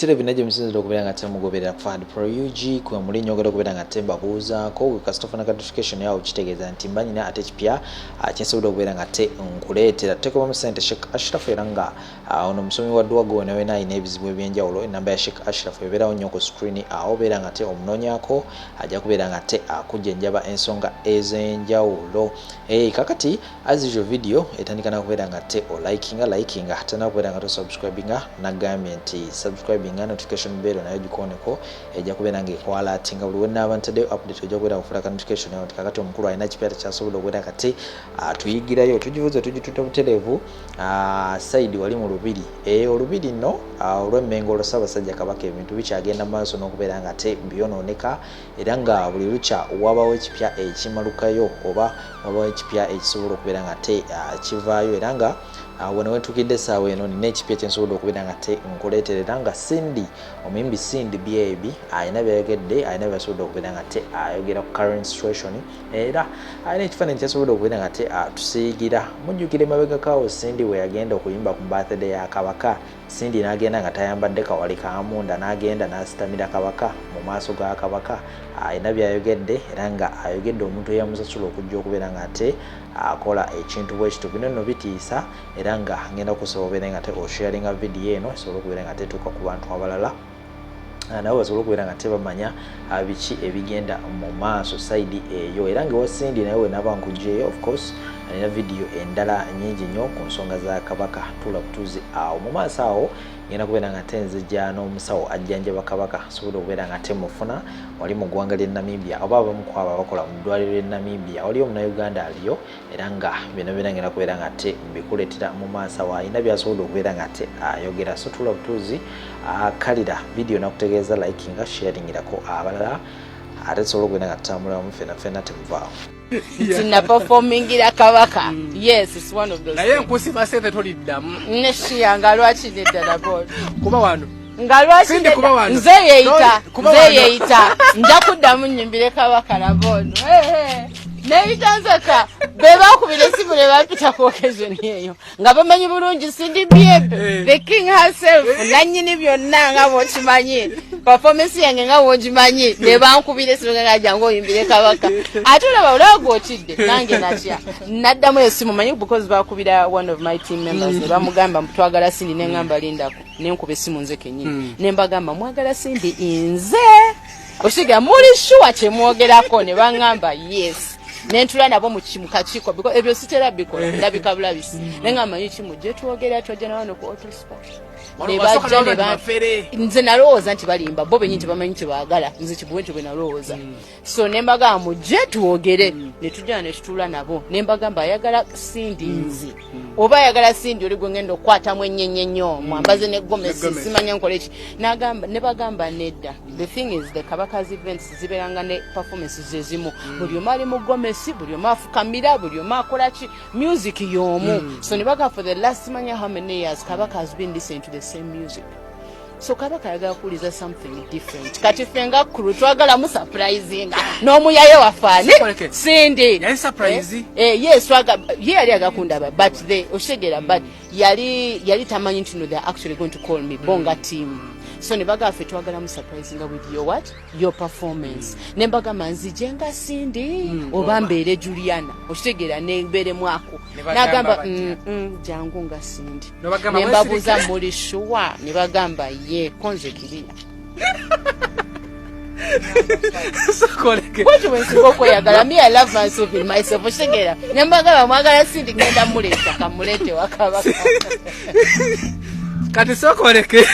ebitire binaje musinziro okubera nga temugoberera Fad Pro UG kwa mulinyo ogera okubera nga temba buuza ko kasitofuna notification yawo kitegeeza nti mbanyina ate kipya kinsobola okubera nga te nkuleetera teko mu sente Sheikh Ashraf era nga ono musomi wa Dwago nawe nayi n'ebizibu ebyenjawulo enamba ya Sheikh Ashraf ebeerawo nnyo ku screen obeera nga te omunonyako ajja kubeera nga te akujjenjaba ensonga ez'enjawulo kakati as usual video etandika na kubeera nga te o likinga hatana kubeera nga to subscribinga nagambye nti subscribinga notification bell nayo gikoneko ejja kubeera nga ekwalatinga buli wonna abantu de update ojja kubeera kufuna notification yawo kakati omukulu alina kipyata kyasobola okubeera nga te tuyigirayo tugivuze tugituta buterevu side wali mu lubiri olubiri nno olw'emmengo olw'Ssaabasajja Kabaka ebintu bikyagenda maaso n'okubeera nga te byononeka era nga buli lukya wabawo ekipya ekimalukayo oba wabawo ekipya ekisobola okubeera nga te kivaayo era nga wano wetukidde essaawa eno nina ekipya kyensobola okubeera nga te nkuleeterera nga Cindy omuyimbi Cindy Byebi alina byayogedde alina byasobola okubeera nga te ayogera ku current situation era alina ekifaananyi kyasobola okubeera nga te tusiigira mujjukire mabegakaawo Cindy we yagenda okuyimba ku birthday ya Kabaka Cindy n'agenda nga tayambadde kawale kamunda n'agenda n'asitamira Kabaka mu maaso ga Kabaka alina byayogedde era nga ayogedde omuntu eyamusasula okujja okubeera nga te akola ekintu bwekito bino nno bitiisa era nga ngenda kusaba obeere nga te osharinga video eno esobola okubeera nga tetuuka ku bantu abalala nabo basobola okubeera nga tebamanya biki ebigenda mu maaso side eyo era nga Cindy naye wenaaba nkugyeyo of course alina video endala nyingi nnyo ku nsonga za Kabaka tula butuuzi awo mu maaso awo ngenda kubeera nga tenzijja n'omusawo ajjanjaba Kabaka sobola okubeera nga temufuna wali mu ggwanga ly'e Namibia oba abamu ku abo abakola mu ddwaliro ly'e Namibia waliyo Munnayuganda aliyo era nga bino byonna ngenda kubeera nga te mbikuleetera mu maaso awo alina byasobola okubeera nga te ayogera so tula butuuzi kalira video nakutegeeza likinga sharingirako abalala ate sobola okubeera nga tutambulamu ffenna temuvaawo Tina performingira Kabaka. Yes, it's one of those. Naye nkusima sente toliddamu. Neshiya nga lwaki nedda board. Kuba wano. Nga lwaki nze yeeyita nja kuddamu nnyimbire Kabaka na board. Neeyita nzeka beba kubira simu ne bapita ku occasion eyo nga bamanyi bulungi Cindy Byebi the king herself nannyini byonna nga bwokimanyi performance yange nga bwogimanyi ne bankubira simu nga jangu oyimbire Kabaka ate olaba olago otidde nange natya naddamu esimu manyi because bakubira one of my team members ne bamugamba twagala Cindy ne ngamba lindako ne nkuba esimu nze kenyini ne mbagamba mwagala Cindy inze oshiga muri sure kyemwogerako ne bangamba yes Nentula nabo mu kakiiko because ebyo sitera bikola ndabika bulabisi nenga manyi kimuje twogera twajja na wano ku autosport ne bajja ne bafere nze nalowooza nti balimba bo benyinti bamanyi nti baagala nze kibwenje bwe nalowooza so nembaga muje twogere ne tujja ne tutula nabo nembaga mbayagala Cindy nzi oba yagala Cindy oli gwe ngendo kwata mwenyenye nnyo mwambaze ne Gomez simanya nkole ki nagamba ne bagamba nedda the thing is the Kabaka's events ziberanga ne performances zezimu buli omali mu Gomez buli omafukamira buli omakola ki music yomu so ne baga for the last manya how many years Kabaka has been listening to the same music so Kabaka yagala kuliza something different kati fenga kuru twagala mu surprisinga n'omuyaye wafane Cindy yali surprise yes yali agakunda but they oshegera but yali tamanyi nti no they are actually going to call me bonga team so ne baga fe twagala mu surprising with your what your performance ne baga manzije nga Cindy obambere Juliana oshegera ne mbere mwako nagamba jangu nga Cindy ne mbabuza muri sure ne bagamba ye konze kiria sokoleke what when siboko yagala me I love myself in myself oshegera ne mbagala mwagala Cindy ngenda muleta kamulete wakabaka kati sokoleke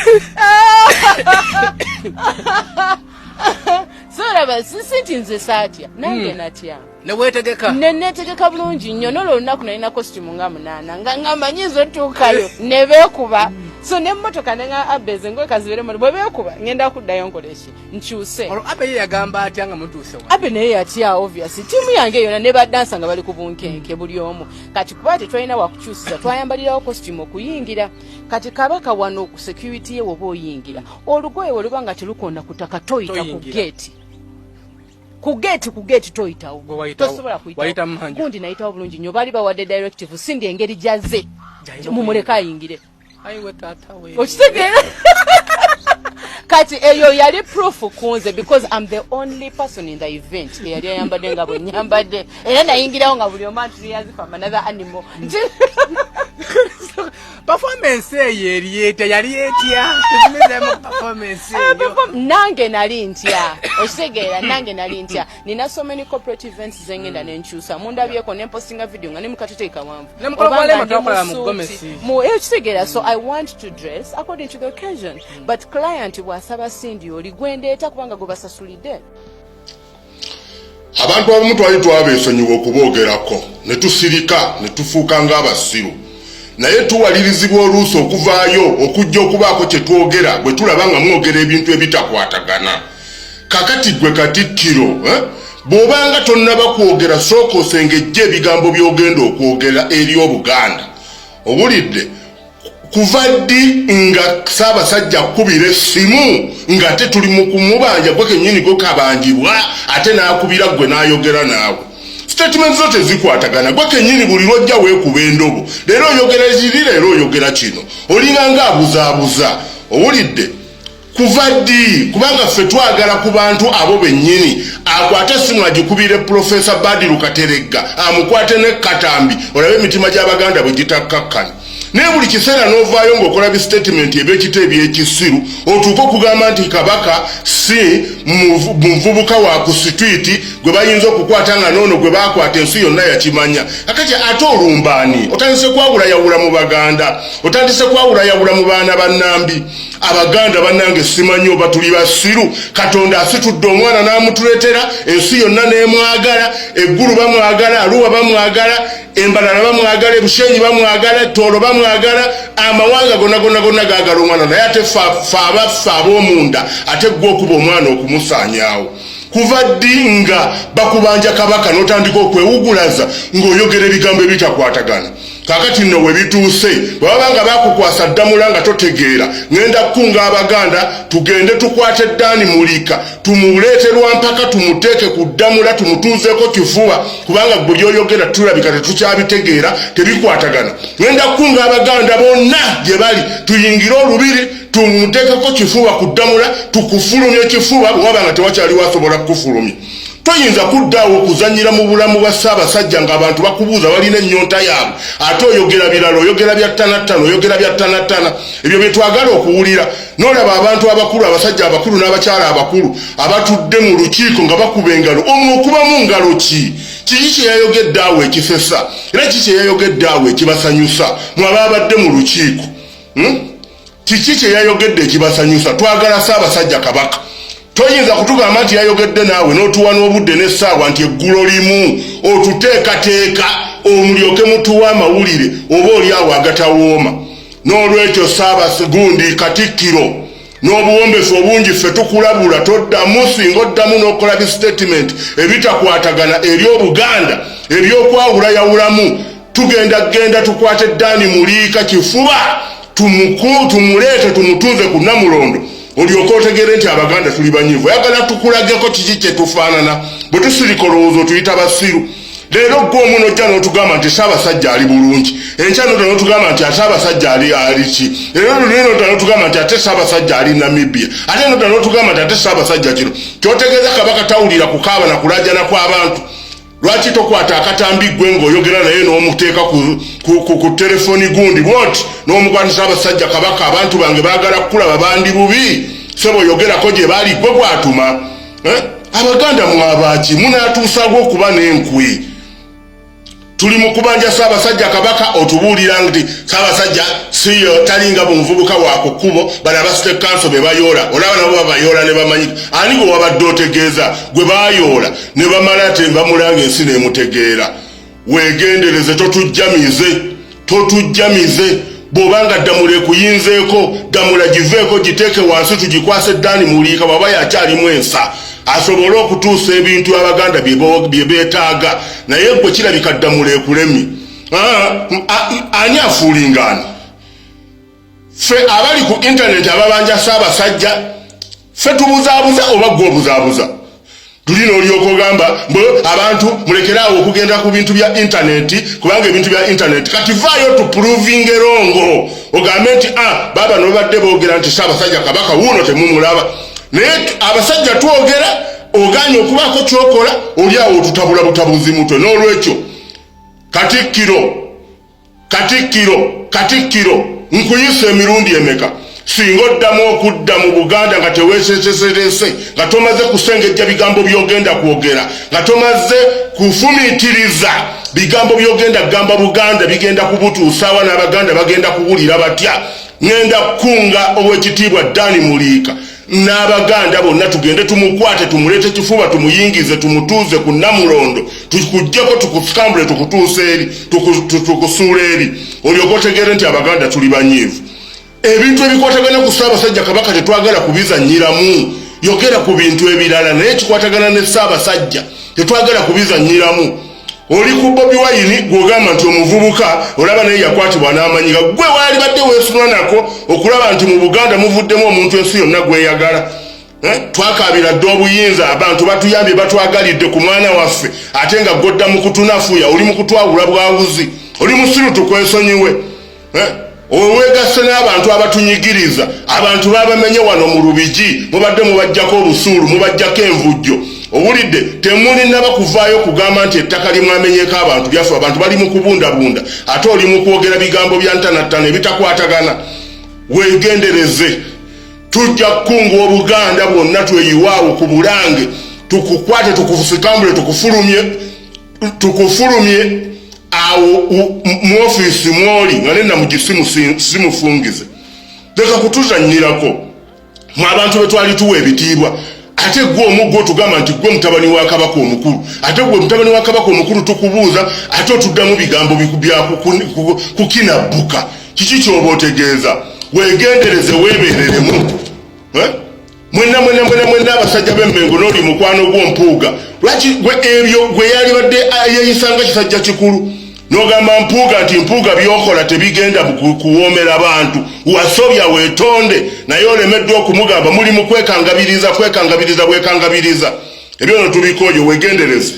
sora basisi nze satya nange natya ne wetegeka netegeka bulungi nnyo nolo lunaku nalina costume nga munana nga manyizo tuukayo ne beekuba so ne mmotoka nenga abeze ngoe kazibere mu bwe beekuba ngenda kuddayo nkoleshi nkyuse abe yagamba atya nga mutuuse wa abe naye yatya obviously timu yange yona ne badansa nga bali ku bunkenke buli omu kati kubate twalina wakukyusiza twayambalirawo costume okuyingira kati Kabaka wano ku security ye woba oyingira olugoye olubanga terukonda kutaka toyita ku gate ku gate toyitawo tosobola kuyita gundi nayitawo bulungi nnyo bali bawadde directive Cindy engeri jazze mumuleka ayingire ayiwe tata we okitegeera kati eyo yali proof kunze because I'm the only person in the event eyali ayambadde nga bwe nyambadde era nayingirawo nga buli omu antuliyazi from another animal. Performance eyo erieta yali etya performance eyo nange nali ntya okitegeera nange nali ntya nina so many corporate events zengenda nenkyusa mundabyeko nempostinga video nga nemukatuteeka wanvu okitegeera so I want to dress according to the occasion but client bw'asaba sindi oli gwendeeta kubanga gwe basasulidde. Abantu abamu twali twabeesonyiwa okuboogerako ne tusirika ne tufuuka ng'abasiru naye tuwalirizibwa oluusi okuvaayo okujja okubaako kye twogera bwe tulaba nga mwogera ebintu ebitakwatagana. Kakati gwe Katikkiro bw'obanga tonnaba kwogera sooka osengejja ebigambo by'ogenda okwogera eri Obuganda. Owulidde kuva ddi nga Ssaabasajja akkubira essimu ng'ate tuli mu kumubanja gwe kennyini gwe kabanjibwa ate n'akubira gwe n'ayogera naawe. Statement zote zikwatagana gwe kennyini buli lwojja weekuba endobo leero oyogera kiri leero oyogera kino olinganga abuzaabuza. Owulidde kuva ddi kubanga ffe twagala ku bantu abo bennyini akwate essimu agikubire Professor Badiru Kateregga amukwate ne Katambi olabe emitima gy'Abaganda bwe gitakkakkana. Naye buli kiseera n'ovaayo ng'okola statement eby'ekita eby'ekisiru otuuka okugamba nti Kabaka si muvubuka wa ku street gwe bayinza okukwata nga noono gwe baakwata ensi yonna yakimanya. Kakati ate olumbaani otandise kwawulayawula mu Baganda otandise kwawulayawula mu baana bannambi. Abaganda bannange simanyi oba tuli basiru. Katonda asitudde omwana n'amutuleetera ensi yonna n'emwagala eggulu bamwagala Arua bamwagala Embalala bamwagala Ebushenyi bamwagala Tooro bamwagala amawanga gonna gaagala omwana naye ate ffe ab'omunda ate gwe okuba omwana okumusaanyaawo. Kuva ddi nga bakubanja Kabaka n'otandika okwewugulaza ng'oyogera ebigambo ebitakwatagana. Kakati nno we bituuse bw'ababa nga bakukwasa Ddamula nga totegeera ngenda kukunga Abaganda tugende tukwate Dani Mulika tumuleeterwa mpaka tumuteeke ku Ddamula tumutuuzeeko kifuba kubanga gwe by'oyogera tulabika tetukyabitegeera tebikwatagana. Ngenda kukunga Abaganda bonna gye bali tuyingire olubiri tumuteekeko kifuba ku Ddamula tukufulumye kifuba bw'aba nga tewakyaliwo asobola kukufulumya. Toyinza kuddaawo okuzanyira mu bulamu bwa Ssaabasajja ng'abantu bakubuuza balina ennyonta yaabwe ate oyogera birala oyogera bya ttanattana oyogera bya ttanattana ebyo bye twagala okuwulira. N'olaba abantu abakulu abasajja abakulu n'abakyala abakulu abatudde mu lukiiko nga bakuba engalo omwo okubamu ngalo ki? Kiki kye yayogedde awo ekisesa era kiki kye yayogedde awo ekibasanyusa mwe ababadde mu lukiiko? Kiki kye yayogedde ekibasanyusa? Twagala Ssaabasajja Kabaka. Toyinza kutugamba nti yayogedde naawe n'otuwa n'obudde n'essaawa nti eggulo limu otuteekateeka omulyoke mutuwa amawulire oba oli awo agatawooma. N'olwekyo Ssaabasajja Katikkiro n'obuwombefu obungi ffe tukulabula toddamu singa oddamu n'okola bistatement ebitakwatagana eri Obuganda eby'okwawulayawulamu. Tugenda tukwate Dani Mulika kifuba tumuleete tumutuuze ku Namulondo olyoka otegere nti Abaganda tuli banyiivu. Yagala tukulageko kiki kye tufaanana bwe tusirika olowooza otuyita basiru. Leero gwe omu n'ojja n'otugamba nti Ssaabasajja ali bulungi enkya n'odda n'otugamba nti Ssaabasajja ali ki era luli n'odda n'otugamba nti ate Ssaabasajja ali Namibia ate n'odda n'otugamba nti ate Ssaabasajja kino kyotegeeza Kabaka tawulira kukaaba na kulajana kw'abantu. Lwaki tokwata akatambi gwe ng'oyogera naye n'omuteeka ku telefoni gundi bwoti n'omukwata Ssaabasajja Kabaka abantu bange baagala kukulaba bandi bubi sebo oyogerako gye baali gwe bwatuma. Abaganda mwabaaki munaatuusawo okuba n'enkwe. Tuli mu kubanja Ssaabasajja Kabaka otubuulira nti Ssaabasajja siyo talinga bumuvubuka wako kkubo bano abasite kanso be bayoola olaba nabo babayoola ne bamanyika. Ani gwe wabadde otegeeza gwe baayoola ne bamala ate bamulanga ensi n'emutegeera. Weegendereze totujjamize bw'obanga Ddamula ekuyinzeeko Ddamula giveeko giteeke wansi tugikwase Dani Mulika bw'aba yakyalimu ensa asobole okutuusa ebintu Abaganda bye beetaaga naye gwe kirabika Ddamula ekulemye. Ani afuulingana? Ffe abali ku internet ababanja Ssaabasajja ffe tubuzaabuza oba gwe obuzaabuza? tulina olyoka ogamba mbo abantu mulekerawo okugenda ku bintu bya internet kubanga ebintu bya internet kati vaayo to proving erongo ogambe nti baba nobadde boogera nti Ssaabasajja Kabaka wuuno temumulaba naye abasajja twogera oganye okubaako kyokola oli awo tutabula butabuzi mutwe n'olwekyo Katikkiro nkuyise emirundi emeka singa oddamu okudda mu Buganda nga teweeseeseserese nga tomaze kusengejja bigambo byogenda kwogera nga tomaze kufumiitiriza bigambo byogenda kugamba Buganda bigenda kubutuusaawa n'Abaganda bagenda kuwulira batya ngenda kunga ow'ekitiibwa Dani Muliika n'Abaganda bonna tugende tumukwate tumuleete kifuba tumuyingize tumutuuze ku Namulondo tukujjeko tukusikambule tukutuusa eri tukusuula eri olyoka otegeere nti Abaganda tuli banyiivu ebintu ebikwatagana ku Ssaabasajja Kabaka tetwagala kubizanyiramu yogera ku bintu ebirala naye kikwatagana ne Ssaabasajja tetwagala kubizanyiramu oli ku Bobi Wine gwogamba nti omuvubuka olaba naye yakwatibwa n'amanyiga gwe waali badde weesunwa nako okulaba nti mu Buganda muvuddemu omuntu ensi yonna gweyagala twakabira dde obuyinza abantu batuyambye batwagalidde ku mwana waffe ate nga godda mu kutunafuya oli mu kutwawula bwawuzi oli musiru tukwesonyiwe owegasse n'abantu abatunyigiriza abantu babamenye wano mu Lubigi mubadde mubajjako obusuulu mubajjako envujjo owulidde temuli nabakuvaayo kugamba nti ettaka limwamenyeko abantu byaffe abantu bali mu kubundabunda ate oli mu kwogera bigambo bya ntanattana ebitakwatagana weegendereze tujja kukunga Obuganda bwonna tweyiwaawo ku Bulange tukukwate tukusikambule tukufulumye awo mu ofiisi mwoli nga nena mu gisimu simufungize leka kutuzannyirako mu abantu betwali tuwa ebitiibwa ate gwe omuggo tugamba nti gwe mutabani wa Kabaka omukulu ate gwe mutabani wa Kabaka omukulu tukubuuza ate otuddamu bigambo bya kukinabbuka kiki ky'oba otegeeza weegendereze weebeereremu mwenna abasajja b'emmengo n'oli mukwano gw'ompuuga lwaki ebyo gwe yali badde yeeyisanga kisajja kikulu n'ogamba mpuuga nti mpuuga byokola tebigenda kuwoomera bantu wasobya weetonde naye olemeddwa okumugamba muli mu kwekangabiriza ebyo no tubikooyo weegendereze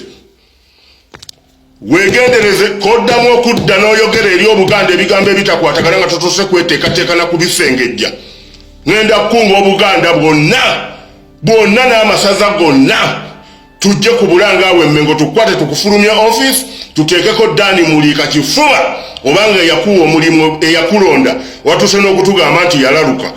koddamu okudda n'oyogera eri Obuganda ebigambo ebitakwatagana nga totose kweteekateeka na kubisengejja ngenda kukunga Obuganda bwonna n'amasaza gonna tujje ku Bulange awo Emmengo tukwate tukufulumya office tuteekeko Dani Muliika kifuba obanga eyakuwa omulimu eyakulonda watuse n'okutugamba nti yalaluka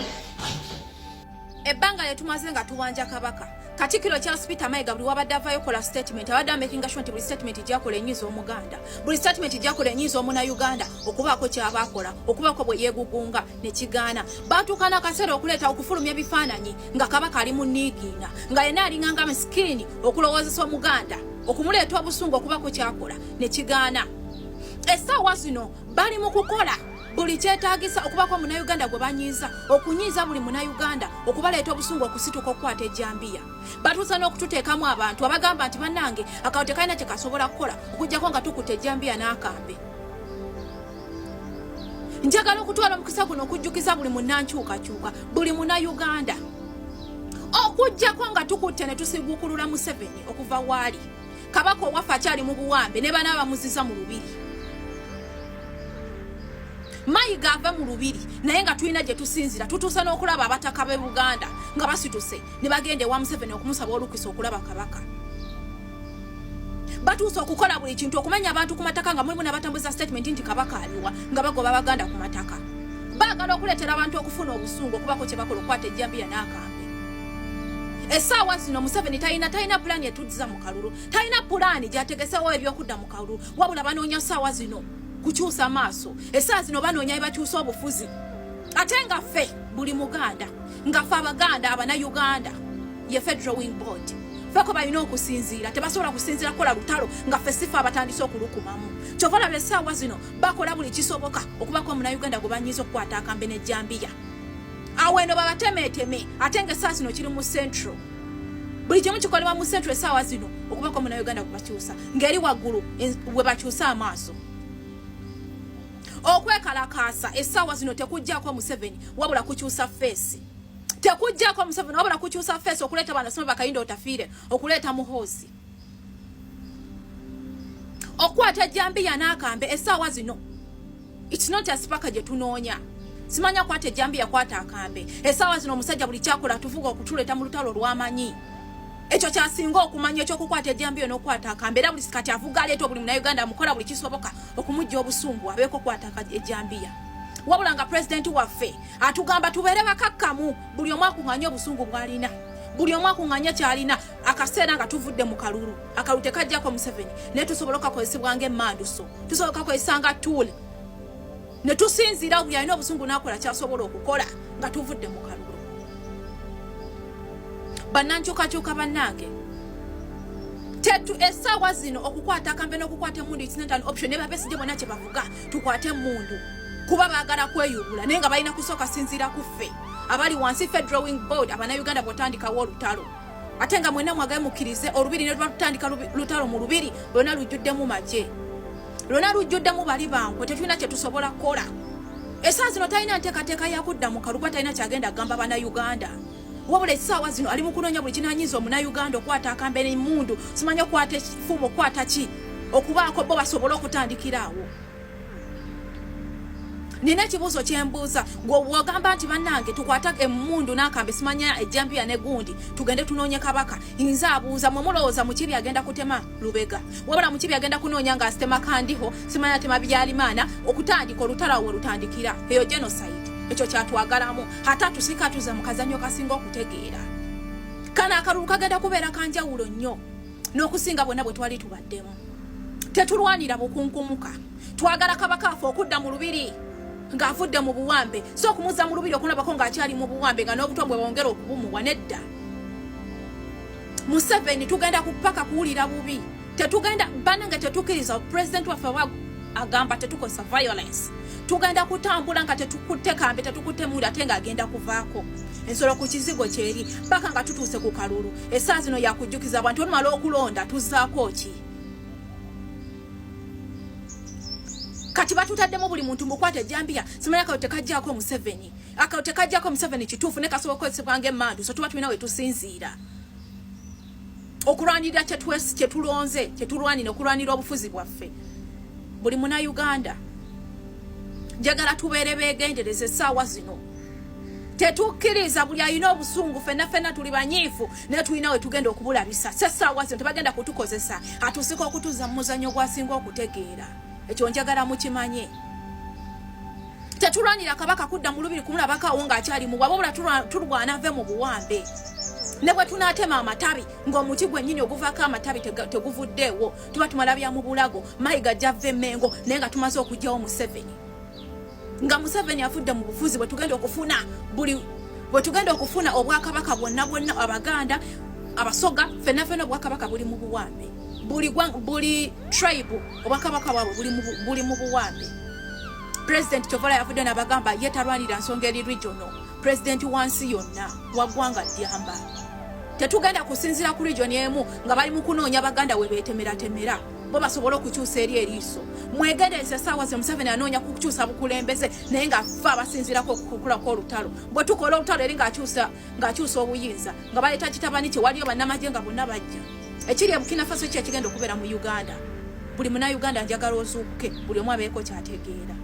ebbanga lyetumaze nga tuwanja Kabaka Katikkiro Charles Peter Mayiga buli wabadde avaayo kola statement abadde making sure nti buli statement gyakola enyiza Omuganda buli statement gyakola enyiza Omunayuganda okubaako kyabaakola okubaako bwe yeegugunga ne kigaana baatuukana akaseera okuleeta okufulumya ebifaananyi nga Kabaka ali mu niigiina nga yenna alinganga miskini okulowoozesa Omuganda okumuleeta obusungu okubaako kyakola ne kigaana essaawa zino bali mu kukola buli kyetaagisa okubaako Omunayuganda gwe banyiiza okunyiiza buli Munayuganda okubaleeta obusungu okusituka okukwata ejjambiya batuusa n'okututeekamu abantu abagamba nti bannange akawo tekalina kye kasobola kukola okuggyako nga tukutte ejjambiya n'akambe njagala okutwala omukisa guno okujjukiza buli munnankyukakyuka buli Munayuganda okuggyako nga tukutte ne tusiguukulula Museveni okuva waali Kabaka owaffe akyali mu buwambe ne bana abamuziza mu lubiri Mayiga ava mu lubiri naye nga tulina gye tusinzira tutuusa n'okulaba abataka b'e Buganda nga basituse ne bagenda ewa Museveni okumusaba olukisa okulaba Kabaka batuusa okukola buli kintu okumenya abantu ku mataka nga mulimu n'abatambuza statement nti Kabaka aliwa nga bagoba Abaganda ku mataka baagala okuleetera abantu okufuna obusungu okubaako kye bakola okukwata ejjambiya n'akambe essaawa zino Museveni talina pulaani etuddiza mu kalulu talina pulaani gy'ategesewo ebyokudda mu kalulu wabula banoonya ssaawa zino kukyusa maaso essaawa zino banoonya bakyusa obufuzi ate nga ffe buli Muganda nga ffe Abaganda Abanayuganda ye Federal Board feko balina okusinziira tebasobola kusinziira kukola lutalo nga ffe sifa abatandise okulukumamu kyova olaba essaawa zino bakola buli kisoboka okubaako Omunayuganda gwe banyiiza okukwata akambe n'ejjambiya awo eno babatemeeteme ate nga essaawa zino kiri mu Central buli kimu kikolebwa mu Central essaawa zino okubaako Omunayuganda gwe bakyusa ng'eri waggulu we bakyusa amaaso okwekalakaasa essaawa zino tekuggyako Museveni wabula kukyusa feesi tekujjako Museveni wabula kukyusa face okuleta bana sima bakayinda otafiire okuleta muhozi okwata Jambiya n'akambe essaawa zino. It's not a spaka gye tunoonya. Simanya kwate Jambiya kwata akambe essaawa zino omusajja buli kyakola tuvuga okutuleta mu lutalo lw'amanyi. Ekyo kyasinga okumanya ekyokukwata Jambiya n'okwata akambe era buli sikati avuga leeta buli Munnayuganda mukola buli kisoboka okumujja obusungu abeeko kwata Jambiya. Wabula nga president waffe atugamba tubeere bakakkamu buli omu akuŋŋanya obusungu bw'alina. Buli omu akuŋŋanya kyalina akaseera nga tuvudde mu kalulu. Akalulu tekajjako Museveni naye tusobola okukozesebwa ng'emmanduso. Tusobola okukozesa nga tool. Ne tusinziira buli alina obusungu n'akola ky'asobola okukola nga tuvudde mu kalulu. Bannankyukakyuka bannange. Essaawa zino okukwata akambe n'okukwata emmundu it's not an option. Ne Besigye bonna kye bavuga tukwate emmundu. Kuba baagala kweyubula naye nga balina kusooka sinziira ku ffe abali wansi Federal Wing Board Abannayuganda bw'otandikawo olutalo. Ate nga mwenna mwagaye mukkirize olubiri ne lwatandika lutalo mu lubiri lwonna lujjuddemu magye. Lwonna lujjuddemu bali bankwe tetulina kye tusobola kukola. Essaawa zino talina nteekateeka ya kudda mu kaluba talina kyagenda agamba Bannayuganda. Wabula essaawa zino ali mu kunoonya buli kinaanyiza Omunnayuganda okwata akambe n'emmundu simanya okwata ekifumu okwata ki okubaako bo basobole okutandikiraawo. Nina ekibuuzo kyembuuza ng'obwogamba nti bannange tukwata emmundu n'akambe simanya Jambiya ne gundi tugende tunoonye kabaka nze abuuza mwe mulowooza Mukibi agenda kutema Lubega wabula Mukibi agenda kunoonya ng'asitema Kandiho simanya atema Byalimaana okutandika olutalo awo lutandikira eyo genocide ekyo kyatwagalamu ate tusika tuza mu kazannyo kasinga okutegeera kana akalulu kagenda kubeera kanjawulo nnyo n'okusinga bwonna bwe twali tubaddemu tetulwanira bukunkumuka twagala kabaka afe okudda mu lubiri ng'avudde mu buwambe so okumuza mu lubiri okulabako ng'akyali mu buwambe nga n'obutwa bwe bwongera okubumuwa nedda. Museveni tugenda kupaka kuwulira bubi tetugenda bannange tetukkiriza president waffe agamba tetukosa violence tugenda kutambula nga tetukutte kambe tetukutte munda ate ng'agenda kuvaako ensolo ku kizigo kyeri paka nga tutuuse ku kalulu essaawa zino yakujjukiza abantu olumala okulonda tuzzaako ki kati batutaddemu buli muntu mukwate Jambiya simanya akawete kajjako Museveni akawete kajjako Museveni kituufu ne kasobola okukozesebwa ng'emmandu so tuba tulina we tusinziira okulwanirira kye tulonze kye tulwanira okulwanira obufuzi bwaffe buli Munnayuganda njagala tubeere beegendereza essaawa zino tetukkiriza buli alina obusungu ffenna tuli banyiifu naye tulina we tugenda okubulabisa essaawa zino tebagenda kutukozesa atusika okutuzza mu muzannyo gwasinga okutegeera ekyo njagala mukimanye tetulwanira kabaka kudda mu lubiri kumulabako ng'akyali mu wabula tulwana ave mu buwambe ne bwe tunaatema amatabi ng'omuti gwennyini oguvaako amatabi teguvuddeewo tuba tumalabya mu bulago mayiga ajjava emmengo naye nga tumaze okuggyawo Museveni nga Museveni afudde mu bufuzi bwe tugenda okufuna obwakabaka bwonna Abaganda Abasoga ffenna obwakabaka buli mu buwambe buli tribe obwakabaka bwabwe buli mu buwambe. President Kyovola yavudde n'abagamba ye talwanira nsonga eri regional president wansi yonna waggwanga Ddiyamba tetugenda kusinzira ku region emu nga bali mu kunoonya Baganda we beetemera bo basobola okukyusa eri eriiso mwegendereza essaawa ze Museveni anoonya kukyusa bukulembeze naye ng'afa abasinzirako okukulako olutalo bwe tukola olutalo eri ng'akyusa obuyinza nga baleeta kitabani kye waliyo bannamagye nga bonna bajja ekiri e Burkina Faso kye kigenda okubeera mu Uganda buli Munnayuganda njagala ozuukuke buli omu abeeko kyategeera.